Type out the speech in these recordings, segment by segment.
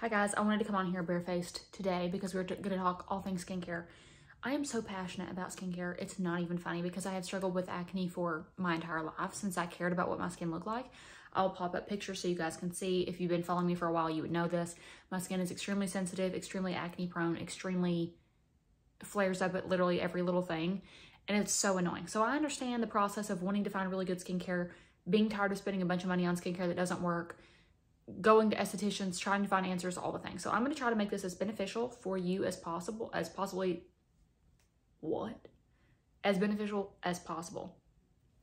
Hi guys, I wanted to come on here barefaced today because we're going to talk all things skincare. I am so passionate about skincare, it's not even funny because I have struggled with acne for my entire life since I cared about what my skin looked like. I'll pop up pictures so you guys can see. If you've been following me for a while, you would know this. My skin is extremely sensitive, extremely acne prone, extremely flares up at literally every little thing. And it's so annoying. So I understand the process of wanting to find really good skincare, being tired of spending a bunch of money on skincare that doesn't work, going to estheticians, trying to find answers, all the things. So I'm going to try to make this as beneficial for you as possible, as beneficial as possible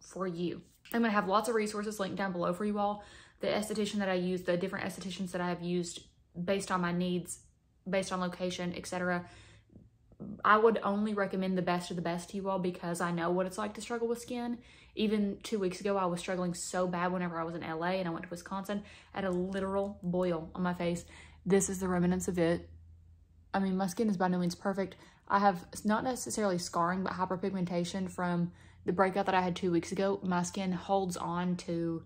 for you. I'm going to have lots of resources linked down below for you all. The esthetician that I use, the different estheticians that I have used based on my needs, based on location, etc. I would only recommend the best of the best to you all because I know what it's like to struggle with skin. Even 2 weeks ago, I was struggling so bad whenever I was in LA and I went to Wisconsin. I had a literal boil on my face. This is the remnants of it. I mean, my skin is by no means perfect. I have not necessarily scarring, but hyperpigmentation from the breakout that I had 2 weeks ago. My skin holds on to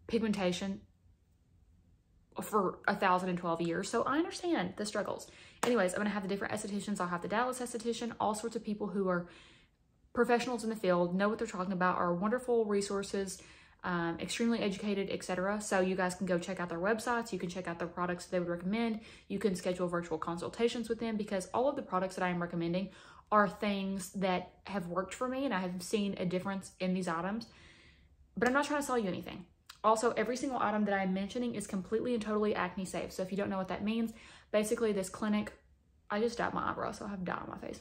pigmentation for 1,012 years. So I understand the struggles. Anyways, I'm going to have the different estheticians. I'll have the Dallas esthetician, all sorts of people who are professionals in the field, know what they're talking about, are wonderful resources, extremely educated, etc. So you guys can go check out their websites. You can check out their products that they would recommend. You can schedule virtual consultations with them because all of the products that I am recommending are things that have worked for me and I have seen a difference in these items. But I'm not trying to sell you anything. Also, every single item that I'm mentioning is completely and totally acne safe. So if you don't know what that means, basically this clinic, I just dyed my eyebrows, so I have dye on my face.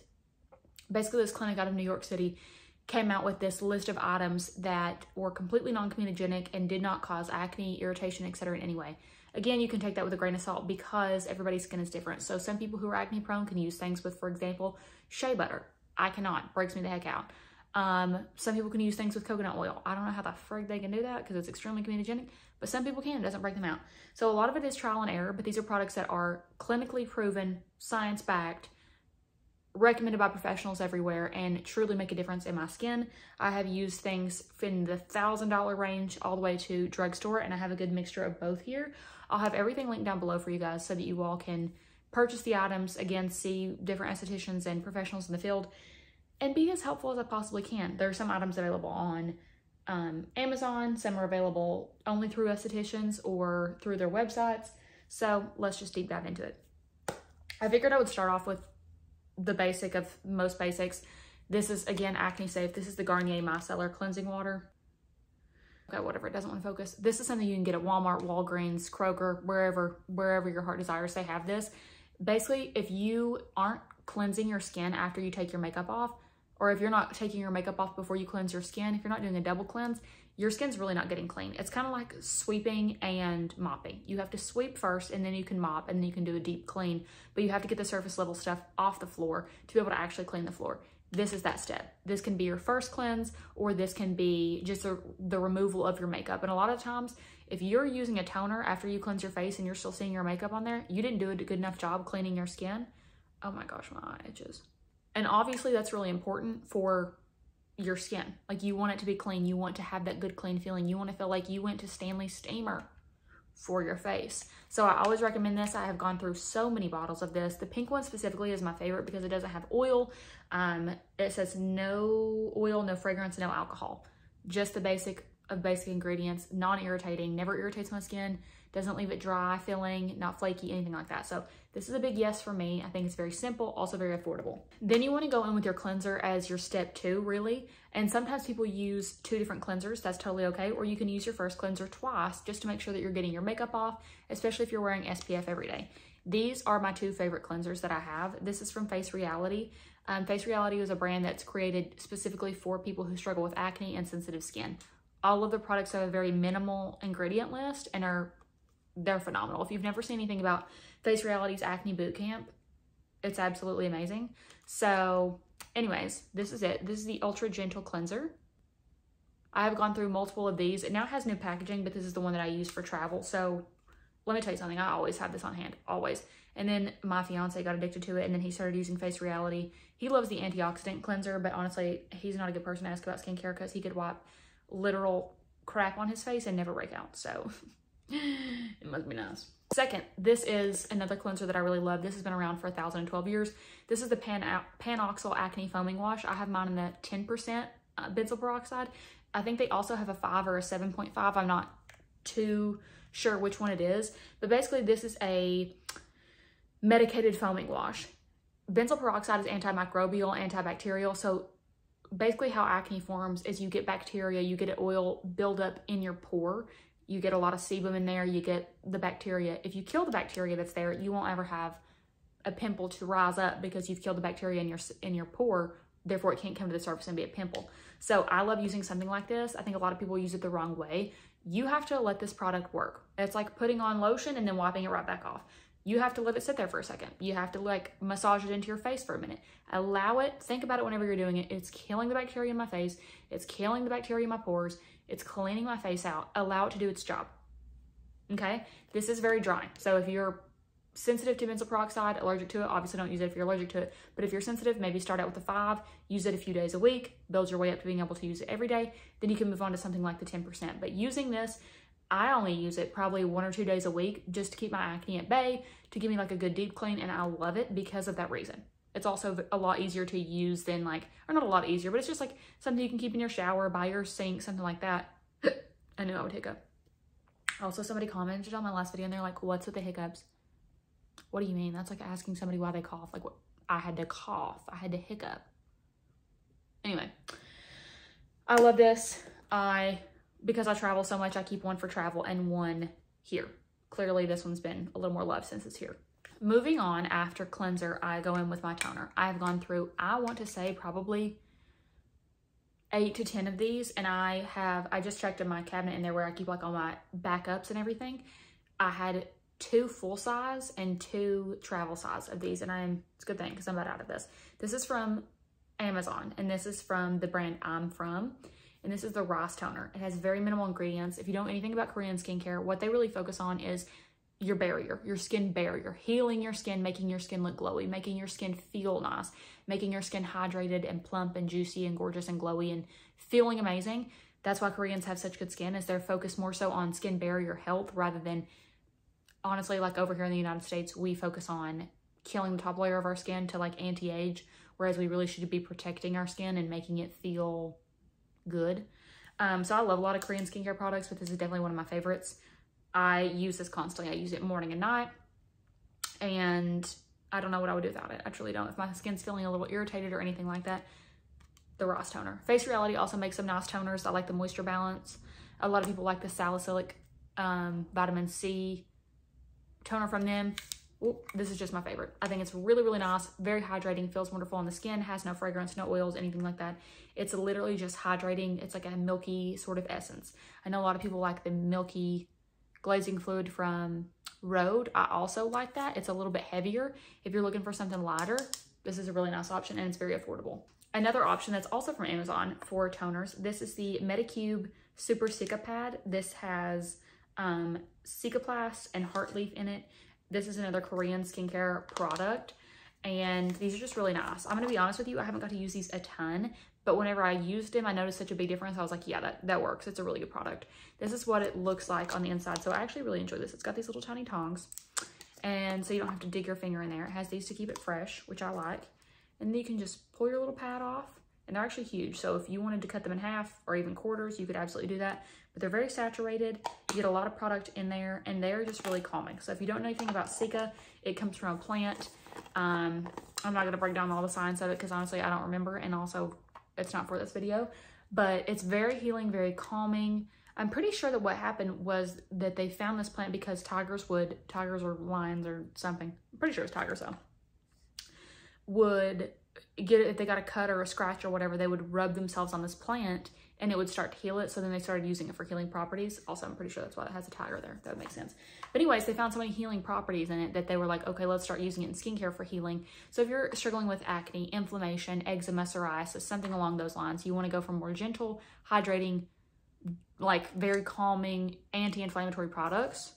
Basically this clinic out of New York City came out with this list of items that were completely non-comedogenic and did not cause acne, irritation, etc. in any way. Again, you can take that with a grain of salt because everybody's skin is different. So some people who are acne prone can use things with, for example, shea butter. I cannot, breaks me the heck out. Some people can use things with coconut oil. I don't know how the frig they can do that because it's extremely comedogenic, but some people can, it doesn't break them out. So a lot of it is trial and error, but these are products that are clinically proven, science-backed, recommended by professionals everywhere and truly make a difference in my skin. I have used things in the $1,000 range all the way to drugstore, and I have a good mixture of both here. I'll have everything linked down below for you guys so that you all can purchase the items, again, see different estheticians and professionals in the field, and be as helpful as I possibly can. There are some items available on Amazon. Some are available only through estheticians or through their websites. So let's just deep dive into it. I figured I would start off with the basic of most basics. This is, again, acne safe. This is the Garnier Micellar Cleansing Water. Okay, whatever, it doesn't want to focus. This is something you can get at Walmart, Walgreens, Kroger, wherever your heart desires, they have this. Basically, if you aren't cleansing your skin after you take your makeup off, or if you're not taking your makeup off before you cleanse your skin, if you're not doing a double cleanse, your skin's really not getting clean. It's kind of like sweeping and mopping. You have to sweep first and then you can mop and then you can do a deep clean, but you have to get the surface level stuff off the floor to be able to actually clean the floor. This is that step. This can be your first cleanse, or this can be just the removal of your makeup. And a lot of times, if you're using a toner after you cleanse your face and you're still seeing your makeup on there, you didn't do a good enough job cleaning your skin. Oh my gosh, my eye itches. And obviously that's really important for your skin. Like, you want it to be clean. You want to have that good clean feeling. You want to feel like you went to Stanley Steamer for your face. So I always recommend this. I have gone through so many bottles of this. The pink one specifically is my favorite because it doesn't have oil. It says no oil, no fragrance, no alcohol. Just the basic of basic ingredients, non-irritating, never irritates my skin, doesn't leave it dry feeling, not flaky, anything like that. So this is a big yes for me. I think it's very simple, also very affordable. Then you want to go in with your cleanser as your step 2, really. And sometimes people use 2 different cleansers. That's totally okay. Or you can use your first cleanser twice just to make sure that you're getting your makeup off, especially if you're wearing SPF every day. These are my 2 favorite cleansers that I have. This is from Face Reality. Face Reality is a brand that's created specifically for people who struggle with acne and sensitive skin. All of the products have a very minimal ingredient list and they're phenomenal. If you've never seen anything about Face Reality's Acne Bootcamp, it's absolutely amazing. So anyways, this is it. This is the Ultra Gentle Cleanser. I have gone through multiple of these. It now has new packaging, but this is the one that I use for travel. So let me tell you something. I always have this on hand, always. And then my fiance got addicted to it, and then he started using Face Reality. He loves the antioxidant cleanser, but honestly, he's not a good person to ask about skincare because he could wipe literal crap on his face and never break out. So it must be nice. Second, this is another cleanser that I really love. This has been around for 1,012 years. This is the Panoxyl Acne Foaming Wash. I have mine in the 10% benzoyl peroxide. I think they also have a 5 or a 7.5. I'm not too sure which one it is. But basically, this is a medicated foaming wash. Benzoyl peroxide is antimicrobial, antibacterial. So basically how acne forms is you get bacteria, you get oil buildup in your pore. You get a lot of sebum in there, you get the bacteria. If you kill the bacteria that's there, you won't ever have a pimple to rise up because you've killed the bacteria in your pore, therefore it can't come to the surface and be a pimple. So I love using something like this. I think a lot of people use it the wrong way. You have to let this product work. It's like putting on lotion and then wiping it right back off. You have to let it sit there for a second. You have to like massage it into your face for a minute. Allow it, think about it whenever you're doing it. It's killing the bacteria in my face. It's killing the bacteria in my pores. It's cleaning my face out. Allow it to do its job. Okay? This is very dry. So if you're sensitive to benzoyl peroxide, allergic to it, obviously don't use it if you're allergic to it. But if you're sensitive, maybe start out with the 5, use it a few days a week, build your way up to being able to use it every day. Then you can move on to something like the 10%. But using this, I only use it probably 1 or 2 days a week just to keep my acne at bay, to give me like a good deep clean, and I love it because of that reason. It's also a lot easier to use than like, or not a lot easier, but it's just like something you can keep in your shower, by your sink, something like that. I knew I would hiccup. Also, somebody commented on my last video and they're like, what's with the hiccups? What do you mean? That's like asking somebody why they cough. Like, what? I had to cough. I had to hiccup. Anyway, I love this. Because I travel so much, I keep one for travel and one here. Clearly, this one's been a little more love since it's here. Moving on, after cleanser, I go in with my toner. I have gone through, I want to say probably 8 to 10 of these, and I just checked in my cabinet in there where I keep like all my backups and everything. I had 2 full size and 2 travel size of these, and it's a good thing because I'm about out of this. This is from Amazon, and this is from the brand I'm From, and this is the Rice Toner. It has very minimal ingredients. If you don't know anything about Korean skincare, what they really focus on is your barrier, your skin barrier, healing your skin, making your skin look glowy, making your skin feel nice, making your skin hydrated and plump and juicy and gorgeous and glowy and feeling amazing. That's why Koreans have such good skin, is they're focused more so on skin barrier health rather than, honestly, like over here in the United States, we focus on killing the top layer of our skin to like anti-age, whereas we really should be protecting our skin and making it feel good. So I love a lot of Korean skincare products, but this is definitely one of my favorites. I use this constantly. I use it morning and night, and I don't know what I would do without it. I truly don't. If my skin's feeling a little irritated or anything like that, the Rice Toner. Face Reality also makes some nice toners. I like the Moisture Balance. A lot of people like the salicylic vitamin C toner from them. Ooh, this is just my favorite. I think it's really, really nice, very hydrating, feels wonderful on the skin, has no fragrance, no oils, anything like that. It's literally just hydrating. It's like a milky sort of essence. I know a lot of people like the milky glazing fluid from Rhode. I also like that. It's a little bit heavier. If you're looking for something lighter, this is a really nice option, and it's very affordable. Another option that's also from Amazon for toners, this is the Medicube Super Cica Pad. This has Cicaplast and Heartleaf in it. This is another Korean skincare product, and these are just really nice. I'm gonna be honest with you, I haven't got to use these a ton, but whenever I used them, I noticed such a big difference. I was like, yeah, that works. It's a really good product. This is what it looks like on the inside. So I actually really enjoy this. It's got these little tiny tongs, and so you don't have to dig your finger in there. It has these to keep it fresh, which I like. And then you can just pull your little pad off, and they're actually huge. So if you wanted to cut them in half or even quarters, you could absolutely do that. But they're very saturated. You get a lot of product in there, and they're just really calming. So if you don't know anything about Cica, it comes from a plant. I'm not gonna break down all the science of it because honestly, I don't remember. And also, it's not for this video, but it's very healing, very calming. I'm pretty sure that what happened was that they found this plant because tigers or lions or something, I'm pretty sure it's tigers though, would get it, if they got a cut or a scratch or whatever, they would rub themselves on this plant and it would start to heal it. So then they started using it for healing properties. Also, I'm pretty sure that's why it has a tiger there. That would make sense. But anyways, they found so many healing properties in it that they were like, okay, let's start using it in skincare for healing. So if you're struggling with acne, inflammation, eczema, psoriasis, something along those lines, you want to go for more gentle, hydrating, like very calming, anti-inflammatory products,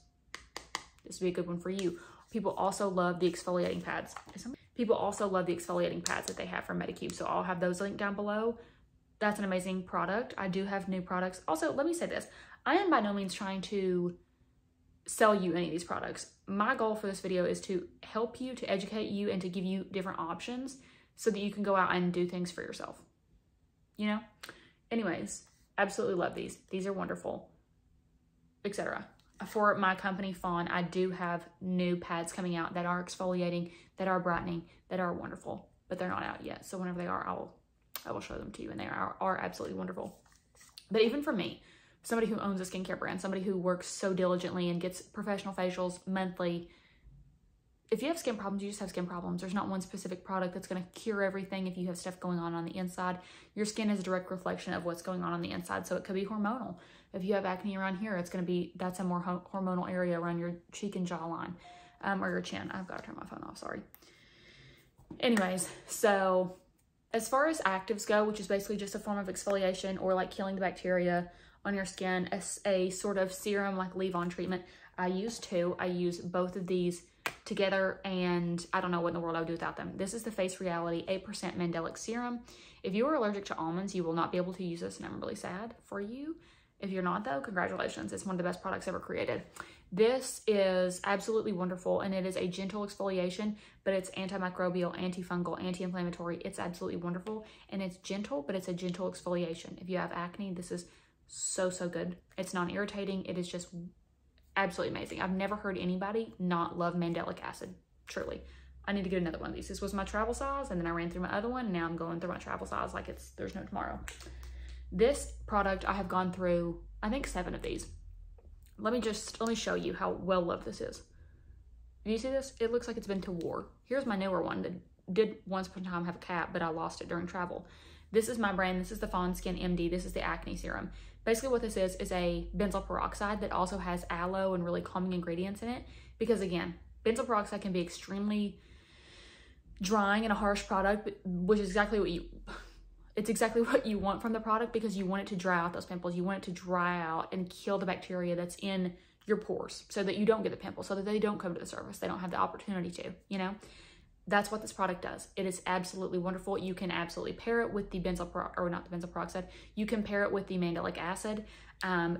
this would be a good one for you. People also love the exfoliating pads. People also love the exfoliating pads that they have from Medicube. So I'll have those linked down below. That's an amazing product. I do have new products. Also, let me say this. I am by no means trying to sell you any of these products. My goal for this video is to help you, to educate you, and to give you different options so that you can go out and do things for yourself, you know? Anyways, absolutely love these. These are wonderful, etc. For my company Fawn, I do have new pads coming out that are exfoliating, that are brightening, that are wonderful, but they're not out yet. So whenever they are, I will show them to you, and they are absolutely wonderful. But even for me, somebody who owns a skincare brand, somebody who works so diligently and gets professional facials monthly, if you have skin problems, you just have skin problems. There's not one specific product that's going to cure everything. If you have stuff going on the inside, your skin is a direct reflection of what's going on the inside. So it could be hormonal. If you have acne around here, it's going to be, that's a more hormonal area around your cheek and jawline, or your chin. I've got to turn my phone off, sorry. Anyways, so as far as actives go, which is basically just a form of exfoliation or like killing the bacteria on your skin, a sort of serum like leave-on treatment, I use two. I use both of these together, and I don't know what in the world I would do without them. This is the Face Reality 8% Mandelic Serum. If you are allergic to almonds, you will not be able to use this, and I'm really sad for you. If you're not though, congratulations. It's one of the best products ever created. This is absolutely wonderful, and it is a gentle exfoliation, but it's antimicrobial, antifungal, anti-inflammatory. It's absolutely wonderful, and it's gentle, but it's a gentle exfoliation. If you have acne, this is so, so good. It's non-irritating. It is just absolutely amazing. I've never heard anybody not love Mandelic acid, truly. I need to get another one of these. This was my travel size, and then I ran through my other one, and now I'm going through my travel size like there's no tomorrow. This product, I have gone through, I think 7 of these. Let me show you how well loved this is. Do you see this? It looks like it's been to war. Here's my newer one that did once upon a time have a cap, but I lost it during travel. This is my brand. This is the Fawn Skin MD. This is the acne serum. Basically what this is a benzoyl peroxide that also has aloe and really calming ingredients in it. Because again, benzoyl peroxide can be extremely drying and a harsh product, which is exactly what you want from the product, because you want it to dry out those pimples. You want it to dry out and kill the bacteria that's in your pores so that you don't get the pimples, so that they don't come to the surface. They don't have the opportunity to, you know? That's what this product does. It is absolutely wonderful. You can absolutely pair it with the benzoyl peroxide. You can pair it with the mandelic acid.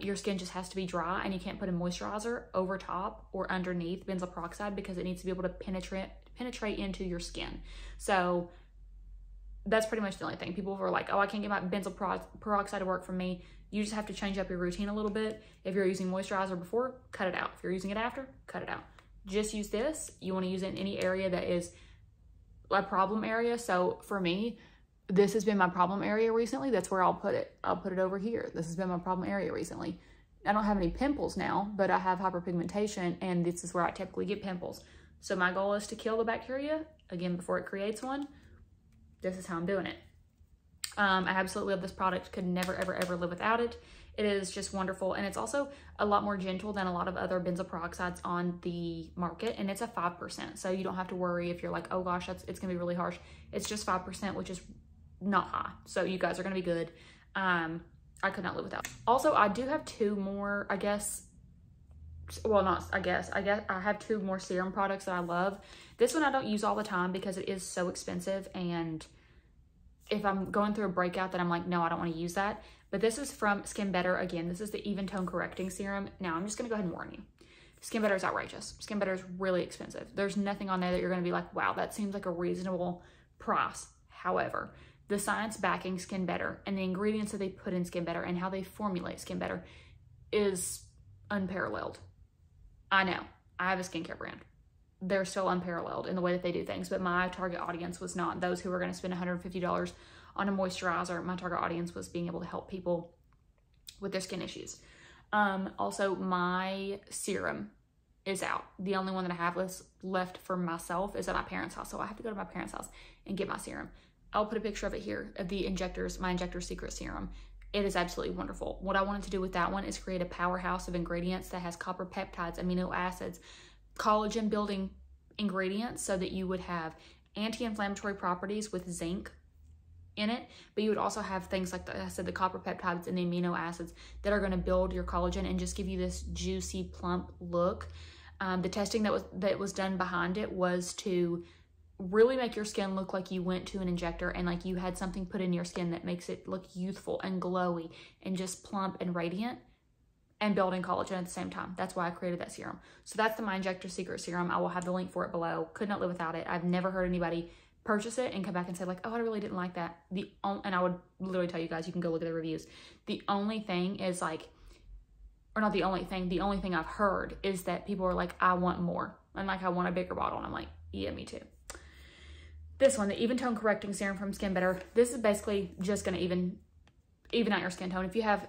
Your skin just has to be dry, and you can't put a moisturizer over top or underneath benzoyl peroxide because it needs to be able to penetrate into your skin. So that's pretty much the only thing. People were like, oh, I can't get my benzoyl peroxide to work for me. You just have to change up your routine a little bit. If you're using moisturizer before, cut it out. If you're using it after, cut it out. Just use this. You want to use it in any area that is a problem area. So for me, this has been my problem area recently. That's where I'll put it. I'll put it over here. This has been my problem area recently. I don't have any pimples now, but I have hyperpigmentation, and this is where I typically get pimples. So my goal is to kill the bacteria, again, before it creates one. This is how I'm doing it. I absolutely love this product. Could never, ever, ever live without it. It is just wonderful, and it's also a lot more gentle than a lot of other benzoyl peroxides on the market, and it's a 5%, so you don't have to worry if you're like, oh gosh, it's gonna be really harsh. It's just 5%, which is not high, so you guys are gonna be good. I could not live without it. Also, I do have 2 more, I have 2 more serum products that I love. This one I don't use all the time because it is so expensive, and if I'm going through a breakout that I'm like, no, I don't want to use that. But this is from Skinbetter. Again, this is the Even Tone Correcting Serum. Now, I'm just going to go ahead and warn you. Skinbetter is outrageous. Skinbetter is really expensive. There's nothing on there that you're going to be like, wow, that seems like a reasonable price. However, the science backing Skinbetter and the ingredients that they put in Skinbetter and how they formulate Skinbetter is unparalleled. I know. I have a skincare brand. They're still unparalleled in the way that they do things, but my target audience was not those who were going to spend $150 on a moisturizer. My target audience was being able to help people with their skin issues. Also, my serum is out. The only one that I have left for myself is at my parents' house, so I have to go to my parents' house and get my serum. I'll put a picture of it here, of the my Injector Secret Serum. It is absolutely wonderful. What I wanted to do with that one is create a powerhouse of ingredients that has copper peptides, amino acids, collagen building ingredients, so that you would have anti-inflammatory properties with zinc in it, but you would also have things like I said, the copper peptides and the amino acids that are going to build your collagen and just give you this juicy, plump look. The testing that was done behind it was to really make your skin look like you went to an injector and like you had something put in your skin that makes it look youthful and glowy and just plump and radiant. and building collagen at the same time. That's why I created that serum. So that's the Mind Injector Secret Serum. I will have the link for it below. Could not live without it. I've never heard anybody purchase it and come back and say like, oh, I really didn't like that. And I would literally tell you guys, you can go look at the reviews. The only thing is like, or not the only thing I've heard is that people are like, I want more. And like, I want a bigger bottle. And I'm like, yeah, me too. This one, the Even Tone Correcting Serum from Skinbetter. This is basically just going to even out your skin tone. If you have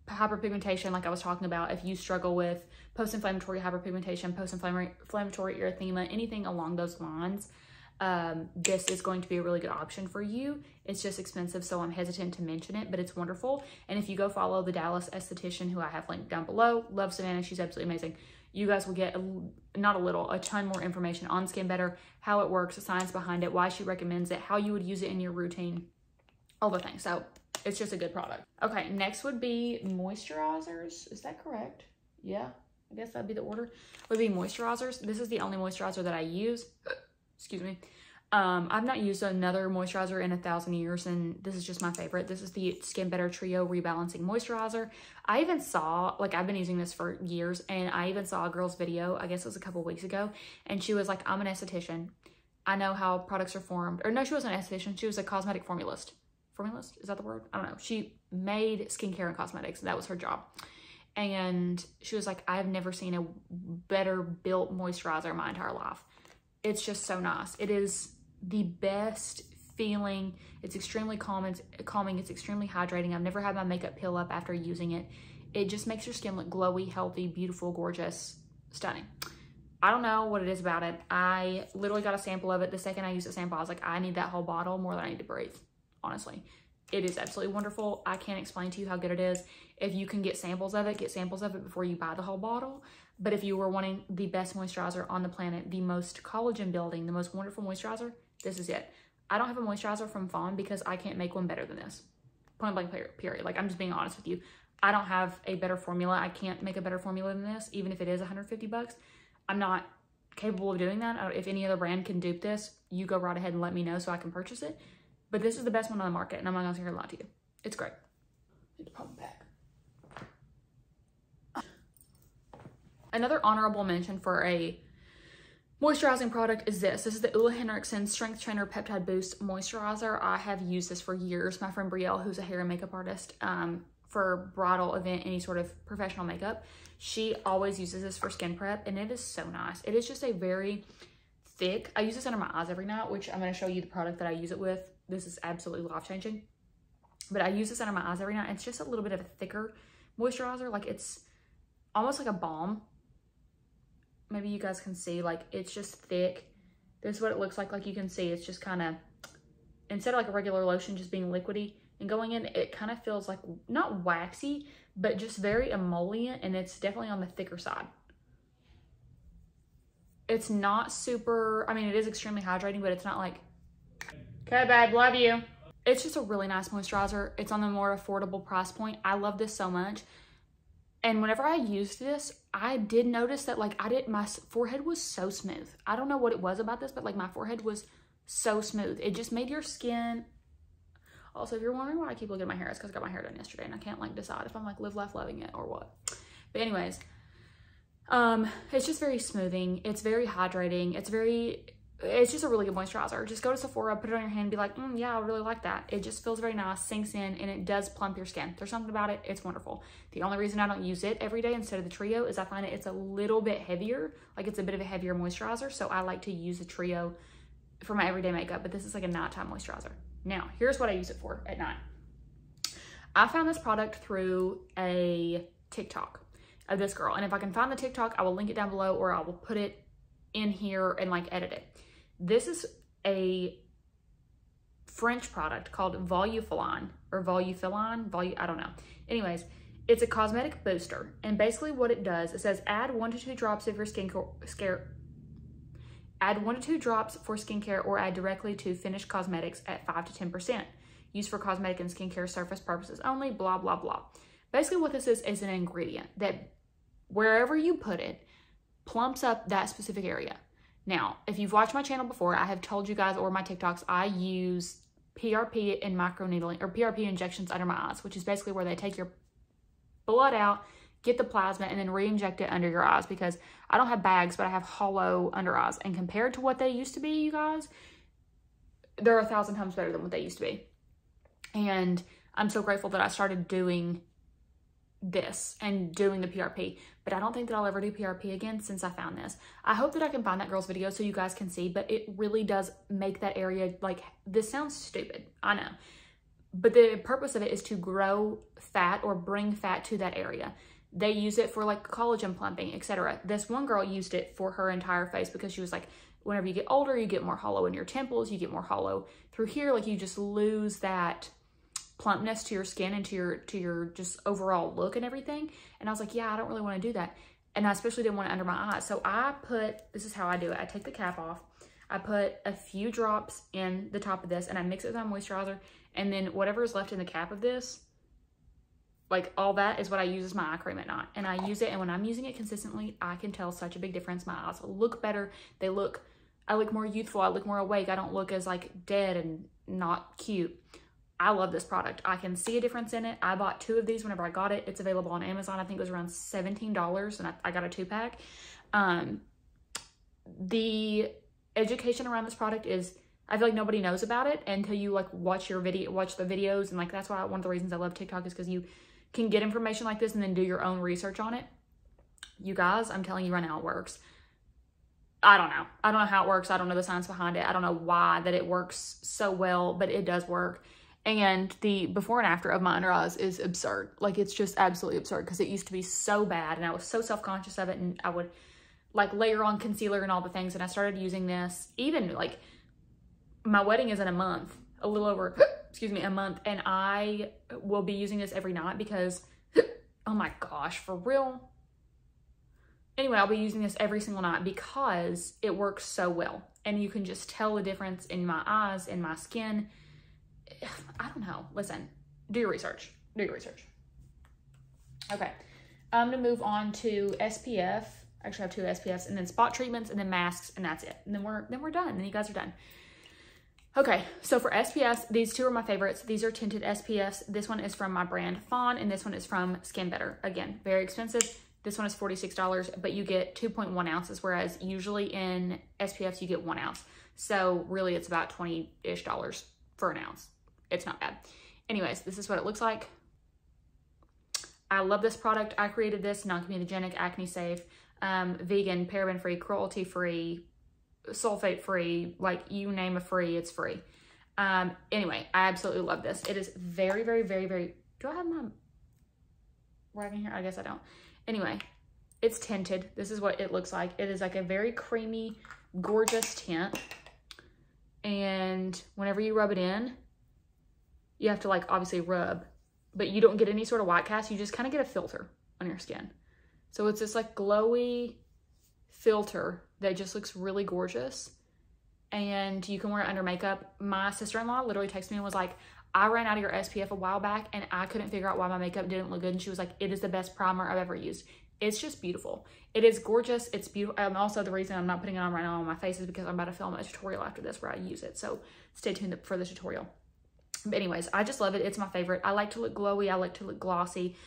hyperpigmentation, like I was talking about, if you struggle with post-inflammatory hyperpigmentation, post-inflammatory erythema, anything along those lines, this is going to be a really good option for you. It's just expensive, so I'm hesitant to mention it, but it's wonderful. And if you go follow the Dallas esthetician, who I have linked down below, love Savannah, she's absolutely amazing, you guys will get a ton more information on Skinbetter, how it works, the science behind it, why she recommends it, how you would use it in your routine, all the things. So it's just a good product. Okay, next would be moisturizers. Is that correct? Yeah, I guess that'd be the order. Would be moisturizers. This is the only moisturizer that I use. Excuse me. I've not used another moisturizer in 1,000 years, and this is just my favorite. This is the Skinbetter Trio Rebalancing Moisturizer. I even saw, like, I've been using this for years, and I even saw a girl's video, I guess it was a couple weeks ago, and she was like, I'm an esthetician. I know how products are formed. Or no, she wasn't an esthetician. She was a cosmetic formulist. Formulist? Is that the word? I don't know. She made skincare and cosmetics. That was her job. And she was like, I've never seen a better built moisturizer in my entire life. It's just so nice. It is the best feeling. It's extremely calming. It's extremely hydrating. I've never had my makeup peel up after using it. It just makes your skin look glowy, healthy, beautiful, gorgeous, stunning. I don't know what it is about it. I literally got a sample of it. The second I used the sample, I was like, I need that whole bottle more than I need to breathe. Honestly, it is absolutely wonderful. I can't explain to you how good it is. If you can get samples of it before you buy the whole bottle. But if you were wanting the best moisturizer on the planet, the most collagen building, the most wonderful moisturizer, this is it. I don't have a moisturizer from Fawn because I can't make one better than this. Point blank period. Like, I'm just being honest with you. I don't have a better formula. I can't make a better formula than this, even if it is 150 bucks. I'm not capable of doing that. If any other brand can dupe this, you go right ahead and let me know so I can purchase it. But this is the best one on the market, and I'm not going to sit here and lie to you. It's great. Need to pop it back. Another honorable mention for a moisturizing product is this. This is the Ulla Henriksen Strength Trainer Peptide Boost Moisturizer. I have used this for years. My friend Brielle, who's a hair and makeup artist, for bridal event, any sort of professional makeup, she always uses this for skin prep, and it is so nice. It is just a very thick, I use this under my eyes every night, which I'm going to show you the product that I use it with. This is absolutely life-changing. But I use this under my eyes every night. It's just a little bit of a thicker moisturizer. Like, it's almost like a balm. Maybe you guys can see, like, it's just thick. This is what it looks like. Like, you can see, it's just kind of, instead of like a regular lotion just being liquidy and going in, it kind of feels like, not waxy, but just very emollient, and it's definitely on the thicker side. It's not super, I mean, it is extremely hydrating, but it's not like, okay, babe, love you. It's just a really nice moisturizer. It's on the more affordable price point. I love this so much. And whenever I used this, I did notice that, like, my forehead was so smooth. I don't know what it was about this, but like my forehead was so smooth. It just made your skin. Also, if you're wondering why I keep looking at my hair, it's because I got my hair done yesterday and I can't like decide if I'm like live life loving it or what. But anyways, it's just very smoothing. It's very hydrating. It's just a really good moisturizer. Just go to Sephora, put it on your hand, and be like, yeah, I really like that. It just feels very nice, sinks in, and it does plump your skin. There's something about it. It's wonderful. The only reason I don't use it every day instead of the Trio is I find it's a little bit heavier. Like, it's a bit of a heavier moisturizer, so I like to use the Trio for my everyday makeup, but this is like a nighttime moisturizer. Now, here's what I use it for at night. I found this product through a TikTok of this girl, and if I can find the TikTok, I will link it down below, or I will put it in here and like edit it. This is a French product called Volufiline, or Volufiline, I don't know. Anyways, it's a cosmetic booster, and basically what it does, it says add 1 to 2 drops of your add 1 to 2 drops for skincare, or add directly to finished cosmetics at 5 to 10%. Used for cosmetic and skincare surface purposes only, blah, blah, blah. Basically what this is an ingredient that wherever you put it, plumps up that specific area. Now, if you've watched my channel before, I have told you guys, or my TikToks, I use PRP and microneedling, or PRP injections under my eyes, which is basically where they take your blood out, get the plasma, and then re-inject it under your eyes, because I don't have bags, but I have hollow under eyes. And compared to what they used to be, you guys, they're 1,000 times better than what they used to be. And I'm so grateful that I started doing this and doing the PRP, but I don't think that I'll ever do PRP again since I found this. I hope that I can find that girl's video so you guys can see, but it really does make that area, like, this sounds stupid, I know, but the purpose of it is to grow fat or bring fat to that area. They use it for like collagen plumping, etc. This one girl used it for her entire face because she was like, whenever you get older, you get more hollow in your temples, you get more hollow through here, like you just lose that plumpness to your skin and to your just overall look and everything. And I was like, yeah, I don't really want to do that. And I especially didn't want it under my eyes. So I put, this is how I do it. I take the cap off. I put a few drops in the top of this and I mix it with my moisturizer. And then whatever is left in the cap of this, like all that is what I use as my eye cream at night. And I use it, and when I'm using it consistently, I can tell such a big difference. My eyes look better. I look more youthful. I look more awake. I don't look as like dead and not cute. I love this product. I can see a difference in it. I bought 2 of these whenever I got it. It's available on Amazon. I think it was around $17 and I got a 2-pack. The education around this product is, I feel like nobody knows about it until you like watch the videos. And like, that's why one of the reasons I love TikTok is because you can get information like this and then do your own research on it. You guys, I'm telling you right now, it works. I don't know. I don't know how it works. I don't know the science behind it. I don't know why that it works so well, but it does work. And the before and after of my under eyes is absurd. Like, it's just absolutely absurd because it used to be so bad and I was so self-conscious of it, and I would like layer on concealer and all the things. And I started using this, even like my wedding is in a month, a little over, excuse me, a month. And I will be using this every night because, oh my gosh, for real. Anyway, I'll be using this every single night because it works so well. And you can just tell the difference in my eyes, in my skin. I don't know. Listen, do your research. Do your research. Okay. I'm going to move on to SPF. Actually, I have 2 SPFs, and then spot treatments, and then masks, and that's it. And then we're done. Then you guys are done. Okay, so for SPFs, these 2 are my favorites. These are tinted SPFs. This one is from my brand Fawn, and this one is from Skinbetter. Again, very expensive. This one is $46, but you get 2.1 ounces, whereas usually in SPFs, you get 1 ounce. So really, it's about $20-ish for an ounce. It's not bad. Anyways, this is what it looks like. I love this product. I created this, non-comedogenic, acne safe, vegan, paraben-free, cruelty-free, sulfate-free, like you name a free, it's free. Anyway, I absolutely love this. It is very, very, very, very, do I have my writing here? I guess I don't. Anyway, it's tinted. This is what it looks like. It is like a very creamy, gorgeous tint. And whenever you rub it in, you have to like obviously rub, but you don't get any sort of white cast. You just kind of get a filter on your skin. So it's this like glowy filter that just looks really gorgeous. And you can wear it under makeup. My sister-in-law literally texted me and was like, I ran out of your SPF a while back and I couldn't figure out why my makeup didn't look good. And she was like, it is the best primer I've ever used. It's just beautiful. It is gorgeous. It's beautiful. And also the reason I'm not putting it on right now on my face is because I'm about to film a tutorial after this where I use it. So stay tuned for the tutorial. But anyways, I just love it. It's my favorite. I like to look glowy. I like to look glossy.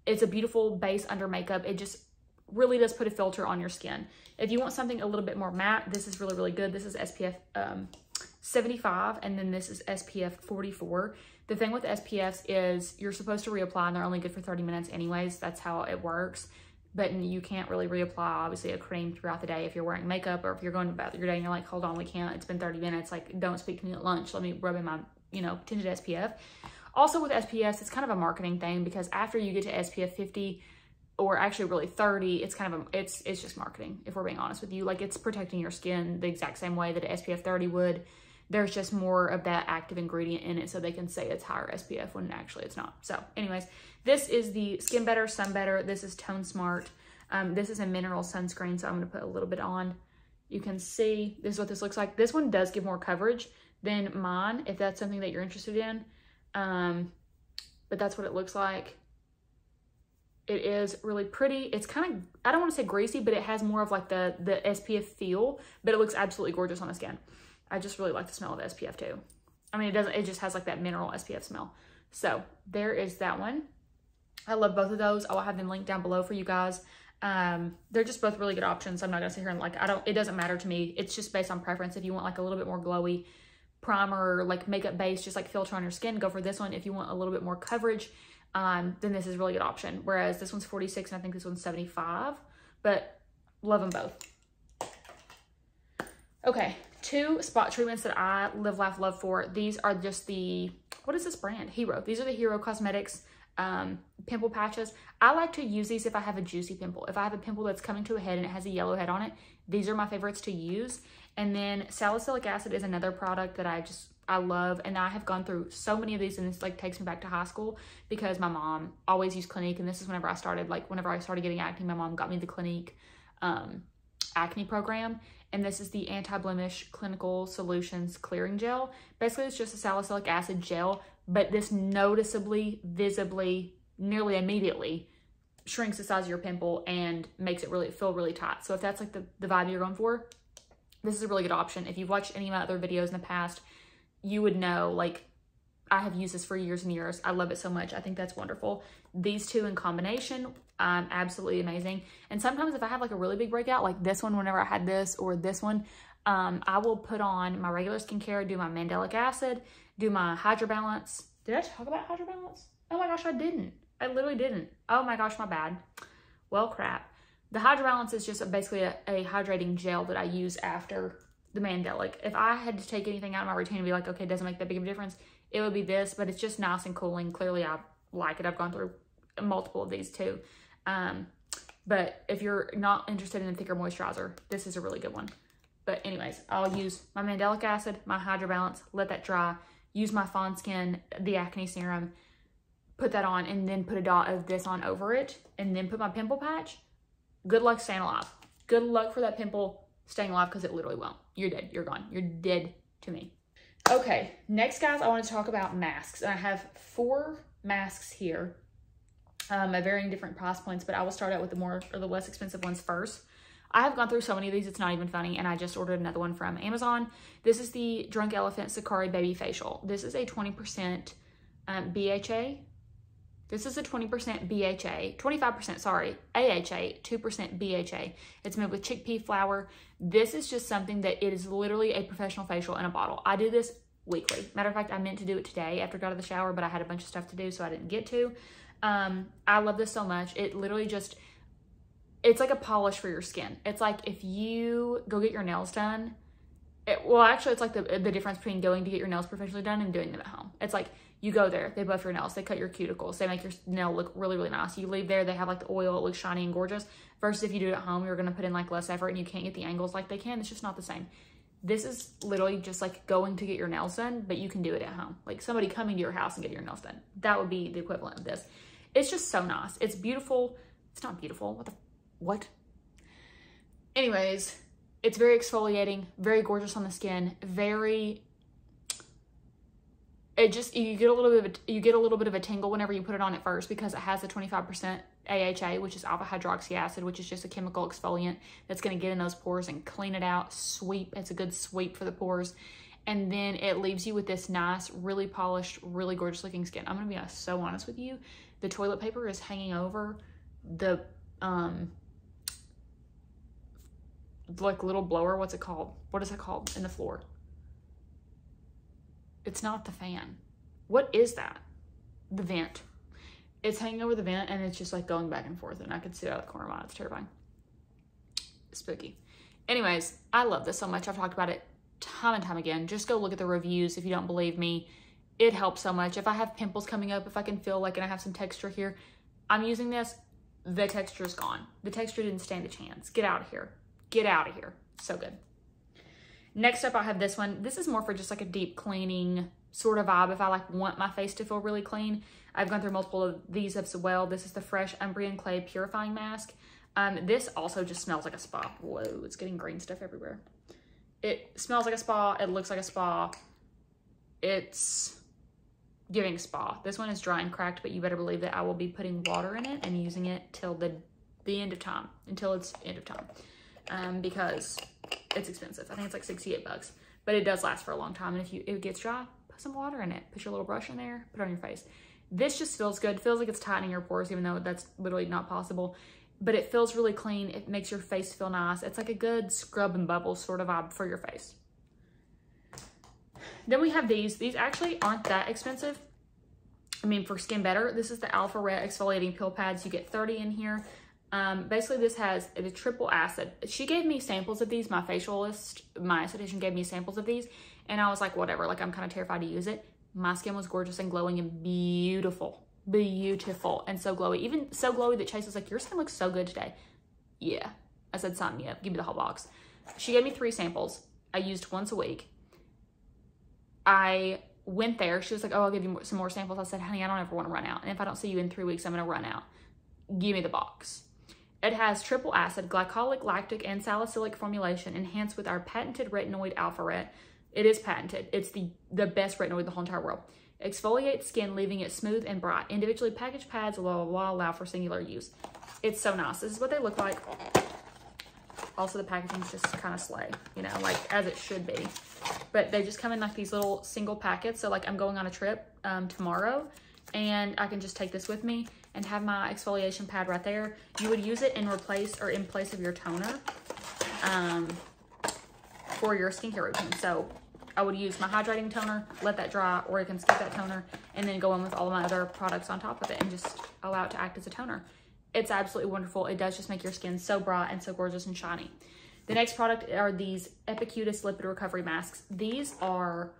It's a beautiful base under makeup. It just really does put a filter on your skin. If you want something a little bit more matte, this is really, really good. This is SPF 75, and then this is SPF 44. The thing with SPFs is you're supposed to reapply, and they're only good for 30 minutes anyways. That's how it works. But you can't really reapply, obviously, a cream throughout the day if you're wearing makeup or if you're going about your day and you're like, hold on, we can't. It's been 30 minutes. Like, don't speak to me at lunch. Let me rub in my, tinted SPF. Also with SPFs, it's kind of a marketing thing because after you get to SPF 50, or actually really 30, it's kind of it's just marketing, if we're being honest with you. Like, it's protecting your skin the exact same way that SPF 30 would. There's just more of that active ingredient in it so they can say it's higher SPF when actually it's not. So anyways, this is the Skinbetter Sunbetter. This is Tone Smart. This is a mineral sunscreen, so I'm going to put a little bit on. You can see this is what this looks like. This one does give more coverage than mine, if that's something that you're interested in. But that's what it looks like. It is really pretty. It's kind of, I don't want to say greasy, but it has more of like the SPF feel, but it looks absolutely gorgeous on the skin. I just really like the smell of SPF too. I mean, it just has like that mineral SPF smell. So there is that one. I love both of those. I'll have them linked down below for you guys. They're just both really good options. I'm not gonna sit here and like, it doesn't matter to me. It's just based on preference. If you want like a little bit more glowy primer, like makeup base, just like filter on your skin, go for this one. If you want a little bit more coverage, then this is a really good option. Whereas this one's 46 and I think this one's 75, but love them both. Okay, 2 spot treatments that I live, laugh, love for. These are just the, what is this brand? Hero. These are the Hero Cosmetics pimple patches. I like to use these if I have a juicy pimple. If I have a pimple that's coming to a head and it has a yellow head on it, these are my favorites to use. And then salicylic acid is another product that I love, and I have gone through so many of these, and this like takes me back to high school because my mom always used Clinique, and this is whenever I started getting acne, my mom got me the Clinique acne program, and this is the Anti-Blemish Clinical Solutions Clearing Gel. Basically, it's just a salicylic acid gel, but this noticeably, visibly, nearly immediately shrinks the size of your pimple and makes it really feel really tight. So if that's like the vibe you're going for, this is a really good option. If you've watched any of my other videos in the past, you would know, like, I have used this for years and years. I love it so much. I think that's wonderful. These two in combination, absolutely amazing. And sometimes if I have like a really big breakout, like this one, whenever I had this, or this one, I will put on my regular skincare, do my Mandelic acid, do my hydrabalance. Did I talk about hydrabalance? Oh my gosh, I didn't. I literally didn't. Oh my gosh, my bad. Well, crap. The hydrabalance is just basically a hydrating gel that I use after the Mandelic. If I had to take anything out of my routine and be like, okay, it doesn't make that big of a difference, it would be this, but it's just nice and cooling. Clearly, I like it. I've gone through multiple of these too. But if you're not interested in a thicker moisturizer, this is a really good one. But anyways, I'll use my Mandelic acid, my hydrabalance, let that dry, use my Fawn Skin, the acne serum, put that on, and then put a dot of this on over it, and then put my pimple patch. Good luck staying alive. Good luck for that pimple staying alive, because it literally won't. You're dead. You're gone. You're dead to me. Okay, next, guys, I want to talk about masks. And I have 4 masks here at varying different price points, but I will start out with the less expensive ones first. I have gone through so many of these, it's not even funny, and I just ordered another one from Amazon. This is the Drunk Elephant Sakari Baby Facial. This is a 20% BHA. This is a 20% BHA, 25%, sorry, AHA, 2% BHA. It's made with chickpea flour. This is just something that it is literally a professional facial in a bottle. I do this weekly. Matter of fact, I meant to do it today after I got out of the shower, but I had a bunch of stuff to do, so I didn't get to. I love this so much. It literally just, it's like a polish for your skin. It's like if you go get your nails done, well, actually, it's like the difference between going to get your nails professionally done and doing them at home. It's like you go there, they buff your nails, they cut your cuticles, they make your nail look really, really nice. You leave there, they have like the oil, it looks shiny and gorgeous. Versus if you do it at home, you're going to put in like less effort and you can't get the angles like they can. It's just not the same. This is literally just like going to get your nails done, but you can do it at home. Like somebody coming to your house and getting your nails done. That would be the equivalent of this. It's just so nice. It's beautiful. It's not beautiful. What? Anyways, it's very exfoliating, very gorgeous on the skin, very, you get a little bit of a tingle whenever you put it on at first, because it has the 25% AHA, which is alpha hydroxy acid, which is just a chemical exfoliant that's going to get in those pores and clean it out, sweep. It's a good sweep for the pores. And then it leaves you with this nice, really polished, really gorgeous looking skin. I'm going to be so honest with you. The toilet paper is hanging over the, like little blower. What's it called? What is it called in the floor? It's not the fan. What is that? The vent. It's hanging over the vent and it's just like going back and forth, and I can see it out of the corner of my eye. It's terrifying. Spooky. Anyways, I love this so much. I've talked about it time and time again. Just go look at the reviews if you don't believe me. It helps so much. If I have pimples coming up, if I can feel like, and I have some texture here, I'm using this, the texture is gone. The texture didn't stand a chance. Get out of here. Get out of here. So good. Next up, I have this one. This is more for just like a deep cleaning sort of vibe. If I like want my face to feel really clean, I've gone through multiple of these as well. This is the Fresh Umbrian Clay Purifying Mask. This also just smells like a spa. Whoa, it's getting green stuff everywhere. It smells like a spa. It looks like a spa. It's giving spa. This one is dry and cracked, but you better believe that I will be putting water in it and using it till the end of time, until it's end of time, because it's expensive. I think it's like 68 bucks, but it does last for a long time. And if it gets dry, put some water in it. Put your little brush in there, put it on your face. This just feels good. It feels like it's tightening your pores, even though that's literally not possible. But it feels really clean. It makes your face feel nice. It's like a good scrub and bubble sort of vibe for your face. Then we have these. These actually aren't that expensive. I mean, for Skinbetter, this is the Alpha Red Exfoliating Peel Pads. You get 30 in here. Basically, this has the triple acid. She gave me samples of these. My facialist, my esthetician gave me samples of these. And I was like, whatever. Like, I'm kind of terrified to use it. My skin was gorgeous and glowing and beautiful. Beautiful and so glowy. Even so glowy that Chase was like, your skin looks so good today. Yeah. I said, sign me up. Give me the whole box. She gave me 3 samples. I used once a week. I went there. She was like, oh, I'll give you some more samples. I said, honey, I don't ever want to run out. And if I don't see you in 3 weeks, I'm going to run out. Give me the box. It has triple acid, glycolic, lactic, and salicylic formulation enhanced with our patented retinoid Alpha Ret. It is patented. It's the best retinoid in the whole entire world. Exfoliates skin, leaving it smooth and bright. Individually packaged pads will allow for singular use. It's so nice. This is what they look like. Also, the packaging's just kind of slay, you know, like as it should be. But they just come in like these little single packets. So like I'm going on a trip tomorrow, and I can just take this with me and have my exfoliation pad right there. You would use it in place of your toner for your skincare routine. So I would use my hydrating toner, let that dry, or you can skip that toner and then go in with all of my other products on top of it and just allow it to act as a toner. It's absolutely wonderful. It does just make your skin so bright and so gorgeous and shiny. The next product are these Epicutis Lipid Recovery Masks. These are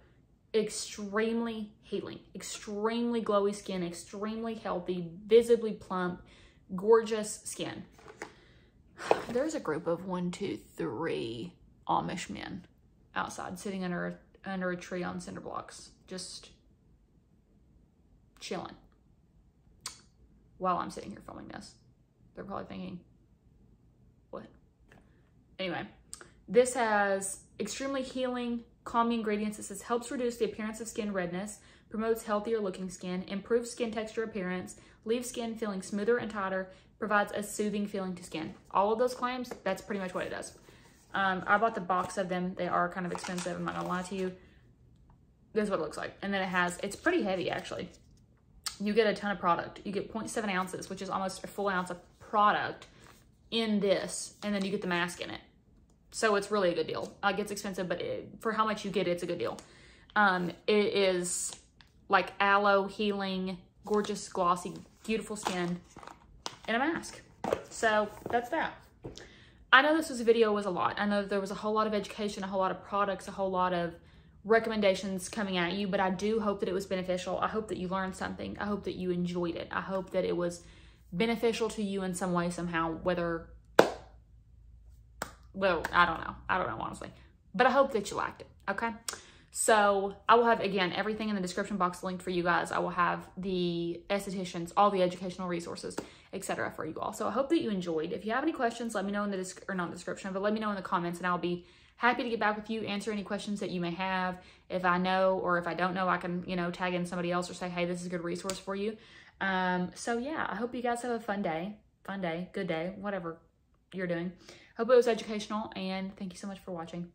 extremely healing, extremely glowy skin, extremely healthy, visibly plump, gorgeous skin. There's a group of 1, 2, 3 Amish men outside sitting under a tree on cinder blocks, just chilling while I'm sitting here filming this. They're probably thinking, what? Anyway, this has extremely healing, calming ingredients. It says helps reduce the appearance of skin redness, promotes healthier looking skin, improves skin texture appearance, leaves skin feeling smoother and tighter, provides a soothing feeling to skin. All of those claims, that's pretty much what it does. I bought the box of them. They are kind of expensive, I'm not gonna lie to you. This is what it looks like. And then it's pretty heavy actually. You get a ton of product. You get 0.7 ounces, which is almost a full ounce of product in this, and then you get the mask in it. So it's really a good deal. It gets expensive, but for how much you get, it's a good deal. It is like aloe healing, gorgeous, glossy, beautiful skin in a mask. So that's that. I know this video was a lot. I know that there was a whole lot of education, a whole lot of products, a whole lot of recommendations coming at you, but I do hope that it was beneficial. I hope that you learned something. I hope that you enjoyed it. I hope that it was beneficial to you in some way, somehow, whether, well, I don't know, honestly, but I hope that you liked it. Okay. So I will have, again, everything in the description box linked for you guys. I will have the estheticians, all the educational resources, etc. for you all. So I hope that you enjoyed. If you have any questions, let me know in the description, but let me know in the comments, and I'll be happy to get back with you, answer any questions that you may have. If I know, or if I don't know, I can, you know, tag in somebody else or say, hey, this is a good resource for you. So yeah, I hope you guys have a fun day, good day, whatever you're doing. Hope it was educational, and thank you so much for watching.